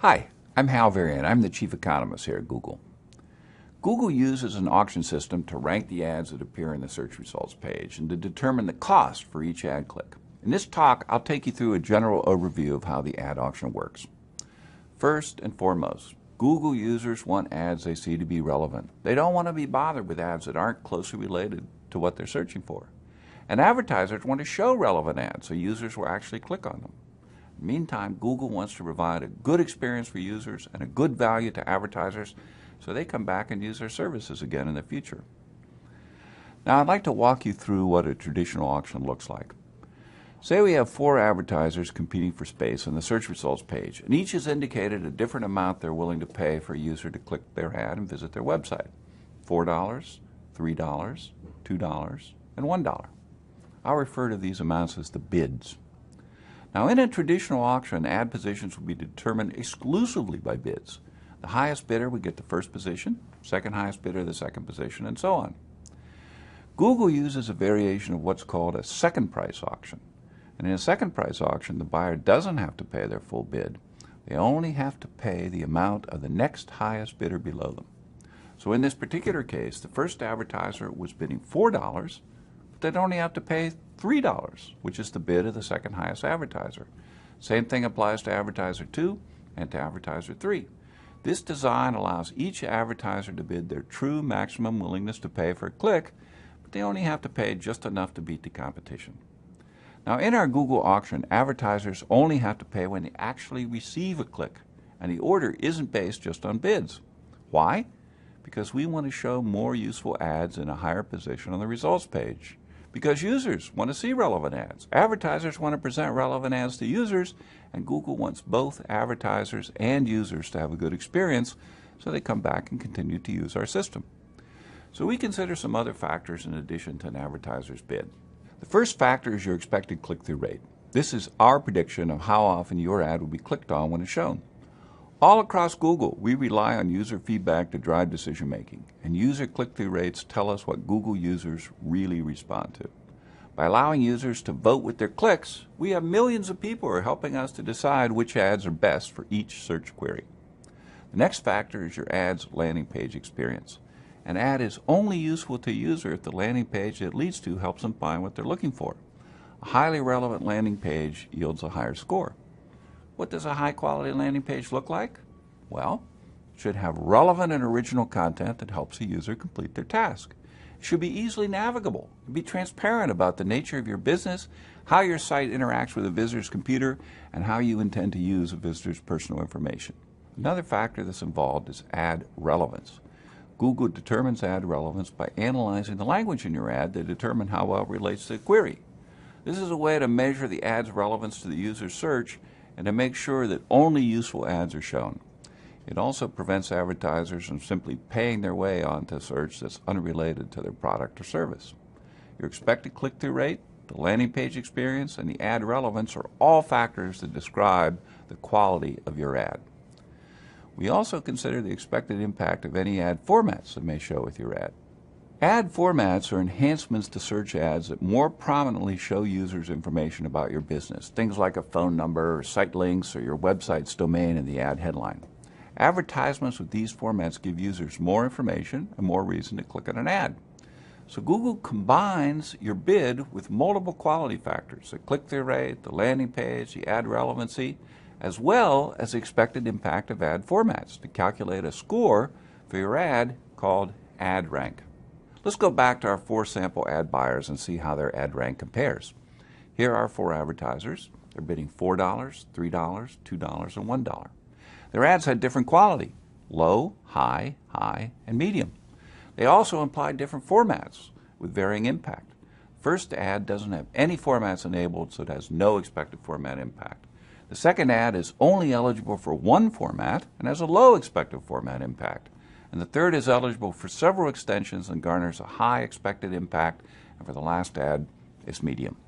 Hi, I'm Hal Varian. I'm the Chief Economist here at Google. Google uses an auction system to rank the ads that appear in the search results page and to determine the cost for each ad click. In this talk, I'll take you through a general overview of how the ad auction works. First and foremost, Google users want ads they see to be relevant. They don't want to be bothered with ads that aren't closely related to what they're searching for. And advertisers want to show relevant ads so users will actually click on them. Meantime, Google wants to provide a good experience for users and a good value to advertisers so they come back and use their services again in the future. Now, I'd like to walk you through what a traditional auction looks like. Say we have 4 advertisers competing for space on the search results page, and each has indicated a different amount they're willing to pay for a user to click their ad and visit their website. $4, $3, $2, and $1. I'll refer to these amounts as the bids. Now, in a traditional auction, ad positions will be determined exclusively by bids. The highest bidder would get the first position, second highest bidder the second position, and so on. Google uses a variation of what's called a second price auction. And in a second price auction, the buyer doesn't have to pay their full bid. They only have to pay the amount of the next highest bidder below them. So in this particular case, the first advertiser was bidding $4, but they'd only have to pay $3, which is the bid of the second highest advertiser. Same thing applies to advertiser 2 and to advertiser 3. This design allows each advertiser to bid their true maximum willingness to pay for a click, but they only have to pay just enough to beat the competition. Now, in our Google auction, advertisers only have to pay when they actually receive a click, and the order isn't based just on bids. Why? Because we want to show more useful ads in a higher position on the results page. Because users want to see relevant ads. Advertisers want to present relevant ads to users, and Google wants both advertisers and users to have a good experience so they come back and continue to use our system. So we consider some other factors in addition to an advertiser's bid. The first factor is your expected click-through rate. This is our prediction of how often your ad will be clicked on when it's shown. All across Google, we rely on user feedback to drive decision making, and user click-through rates tell us what Google users really respond to. By allowing users to vote with their clicks, we have millions of people who are helping us to decide which ads are best for each search query. The next factor is your ad's landing page experience. An ad is only useful to a user if the landing page it leads to helps them find what they're looking for. A highly relevant landing page yields a higher score. What does a high-quality landing page look like? Well, it should have relevant and original content that helps a user complete their task. It should be easily navigable, be transparent about the nature of your business, how your site interacts with a visitor's computer, and how you intend to use a visitor's personal information. Another factor that's involved is ad relevance. Google determines ad relevance by analyzing the language in your ad to determine how well it relates to the query. This is a way to measure the ad's relevance to the user's search and to make sure that only useful ads are shown. It also prevents advertisers from simply paying their way onto a search that's unrelated to their product or service. Your expected click-through rate, the landing page experience, and the ad relevance are all factors that describe the quality of your ad. We also consider the expected impact of any ad formats that may show with your ad. Ad formats are enhancements to search ads that more prominently show users information about your business, things like a phone number or site links or your website's domain in the ad headline. Advertisements with these formats give users more information and more reason to click on an ad. So Google combines your bid with multiple quality factors, the click-through rate, the landing page, the ad relevancy, as well as the expected impact of ad formats to calculate a score for your ad called ad rank. Let's go back to our 4 sample ad buyers and see how their ad rank compares. Here are 4 advertisers. They're bidding $4, $3, $2, and $1. Their ads had different quality: low, high, high, and medium. They also implied different formats with varying impact. First ad doesn't have any formats enabled, so it has no expected format impact. The second ad is only eligible for one format and has a low expected format impact. And the third is eligible for several extensions and garners a high expected impact, and for the last ad, it's medium.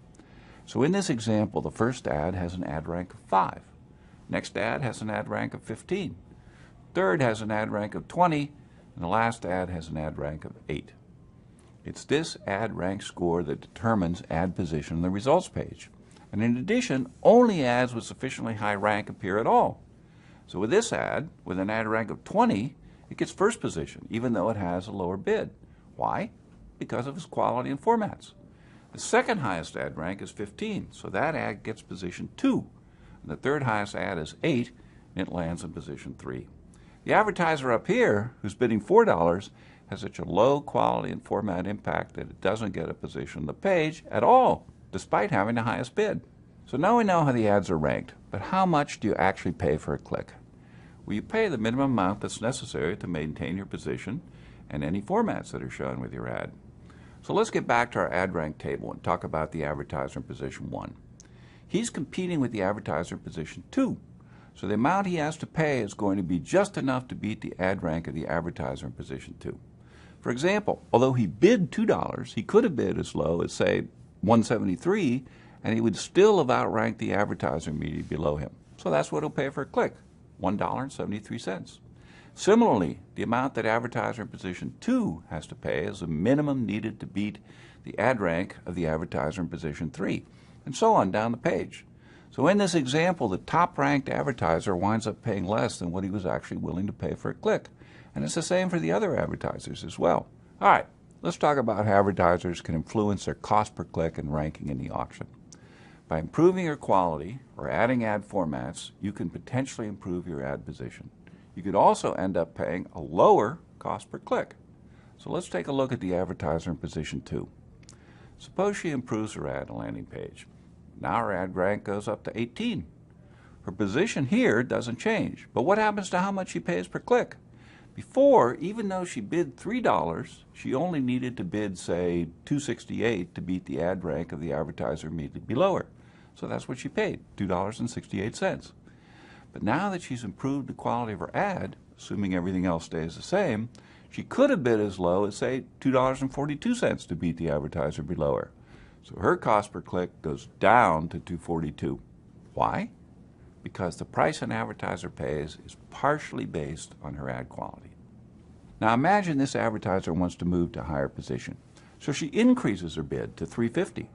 So in this example, the first ad has an ad rank of 5. Next ad has an ad rank of 15. Third has an ad rank of 20, and the last ad has an ad rank of 8. It's this ad rank score that determines ad position on the results page. And in addition, only ads with sufficiently high rank appear at all. So with this ad, with an ad rank of 20, it gets first position, even though it has a lower bid. Why? Because of its quality and formats. The second highest ad rank is 15, so that ad gets position 2. And the third highest ad is 8, and it lands in position 3. The advertiser up here, who's bidding $4, has such a low quality and format impact that it doesn't get a position on the page at all, despite having the highest bid. So now we know how the ads are ranked, but how much do you actually pay for a click? Well, you pay the minimum amount that's necessary to maintain your position and any formats that are shown with your ad. So let's get back to our ad rank table and talk about the advertiser in position 1. He's competing with the advertiser in position 2, so the amount he has to pay is going to be just enough to beat the ad rank of the advertiser in position 2. For example, although he bid $2, he could have bid as low as, say, $1.73, and he would still have outranked the advertiser immediately below him. So that's what he'll pay for a click, $1.73. Similarly, the amount that advertiser in position 2 has to pay is the minimum needed to beat the ad rank of the advertiser in position 3, and so on down the page. So in this example, the top-ranked advertiser winds up paying less than what he was actually willing to pay for a click. And it's the same for the other advertisers as well. All right, let's talk about how advertisers can influence their cost per click and ranking in the auction. By improving your quality or adding ad formats, you can potentially improve your ad position. You could also end up paying a lower cost per click. So let's take a look at the advertiser in position 2. Suppose she improves her ad on a landing page. Now her ad rank goes up to 18. Her position here doesn't change, but what happens to how much she pays per click? Before, even though she bid $3, she only needed to bid, say, $2.68 to beat the ad rank of the advertiser immediately below her. So that's what she paid, $2.68. But now that she's improved the quality of her ad, assuming everything else stays the same, she could have bid as low as, say, $2.42 to beat the advertiser below her. So her cost per click goes down to $2.42. Why? Because the price an advertiser pays is partially based on her ad quality. Now imagine this advertiser wants to move to a higher position. So she increases her bid to $3.50.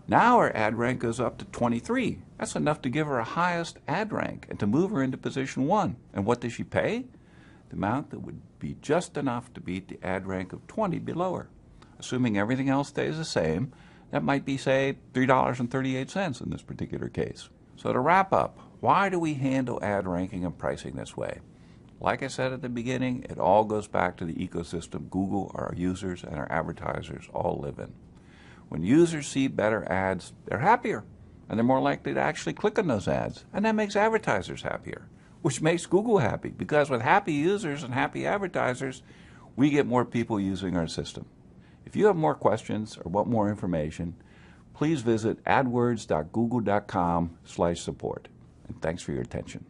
Now her ad rank goes up to 23. That's enough to give her a highest ad rank and to move her into position 1. And what does she pay? The amount that would be just enough to beat the ad rank of 20 below her. Assuming everything else stays the same, that might be, say, $3.38 in this particular case. So to wrap up, why do we handle ad ranking and pricing this way? Like I said at the beginning, it all goes back to the ecosystem Google, our users, and our advertisers all live in. When users see better ads, they're happier, and they're more likely to actually click on those ads, and that makes advertisers happier, which makes Google happy, because with happy users and happy advertisers, we get more people using our system. If you have more questions or want more information, please visit adwords.google.com/support. And thanks for your attention.